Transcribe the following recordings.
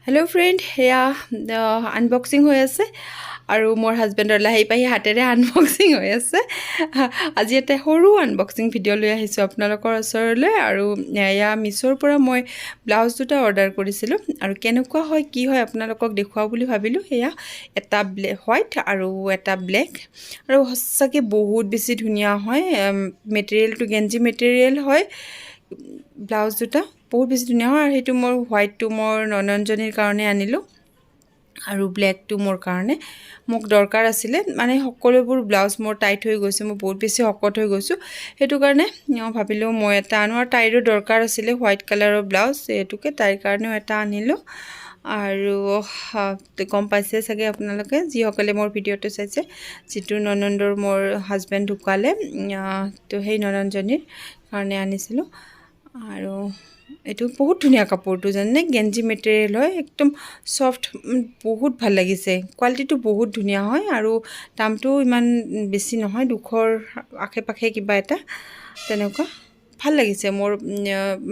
hello friend हेया unboxing হৈ আছে আৰু মোৰ হাজবেণ্ডৰ লাহি পাহি হাতেৰে আনবক্সিং হৈ আছে আজি এটা সৰু আনবক্সিং ভিডিঅ' লৈ আহিছোঁ আপোনালোকৰ ওচৰলৈ আৰু এয়া মিছোৰ পৰা মই ব্লাউজ দুটা অৰ্ডাৰ কৰিছিলোঁ আৰু কেনেকুৱা হয় কি হয় আপোনালোকক দেখুৱাও বুলি ভাবিলোঁ এয়া এটা হোৱাইট আৰু এটা ব্লেক আৰু সঁচাকৈ বহুত বেছি ধুনীয়া হয় মেটেৰিয়েলটো গেঞ্জি মেটেৰিয়েল হয় ব্লাউজ দুটা বহুত বেছি ধুনীয়া হয় আৰু সেইটো মোৰ হোৱাইটটো মোৰ নননজনীৰ কাৰণে আনিলোঁ আৰু ব্লেকটো মোৰ কাৰণে মোক দৰকাৰ আছিলে মানে সকলোবোৰ ব্লাউজ মোৰ টাইট হৈ গৈছে মই বহুত বেছি শকত হৈ গৈছোঁ সেইটো কাৰণে মই ভাবিলোঁ মই এটা আনো আৰু তাইৰো দৰকাৰ আছিলে হোৱাইট কালাৰৰ ব্লাউজ এইটোকে তাইৰ কাৰণেও এটা আনিলোঁ আৰু গম পাইছে চাগে আপোনালোকে যিসকলে মোৰ ভিডিঅ'টো চাইছে যিটো ননন্দৰ মোৰ হাজবেণ্ড ঢুকালে তো সেই নননজনীৰ কাৰণে আনিছিলোঁ আৰু এইটো বহুত ধুনীয়া কাপোৰটো জানে গেঞ্জি মেটেৰিয়েল হয় একদম সফট বহুত ভাল লাগিছে কোৱালিটিটো বহুত ধুনীয়া হয় আৰু দামটো ইমান বেছি নহয় 200ৰ আশে-পাশে কিবা এটা তেনেকুৱা ভাল লাগিছে মোৰ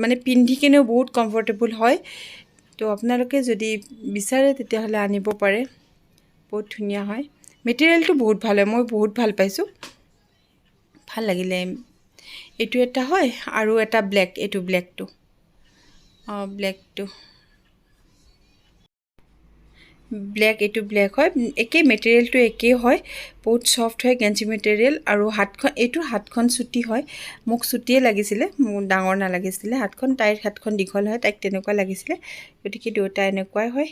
মানে পিন্ধি কিনেও বহুত কমফৰ্টেবল হয় তো আপোনালোকে যদি বিচাৰে তেতিয়াহ'লে আনিব পাৰে বহুত ধুনীয়া হয় মেটেৰিয়েলটো বহুত ভাল হয় মই বহুত ভাল পাইছোঁ ভাল লাগিলে এইটো এটা হয় আৰু এটা ব্লেক এইটো ব্লেকটো ব্লেকটো ব্লেক এইটো ব্লেক হয় একে মেটেৰিয়েলটো একেই হয় বহুত সফট হয় গেঞ্জি মেটেৰিয়েল আৰু হাতখন এইটো হাতখন চুটি হয় মোক চুটিয়ে লাগিছিলে মোক ডাঙৰ নালাগিছিলে হাতখন তাইৰ হাতখন দীঘল হয় তাইক তেনেকুৱা লাগিছিলে গতিকে দুটা এনেকুৱাই হয়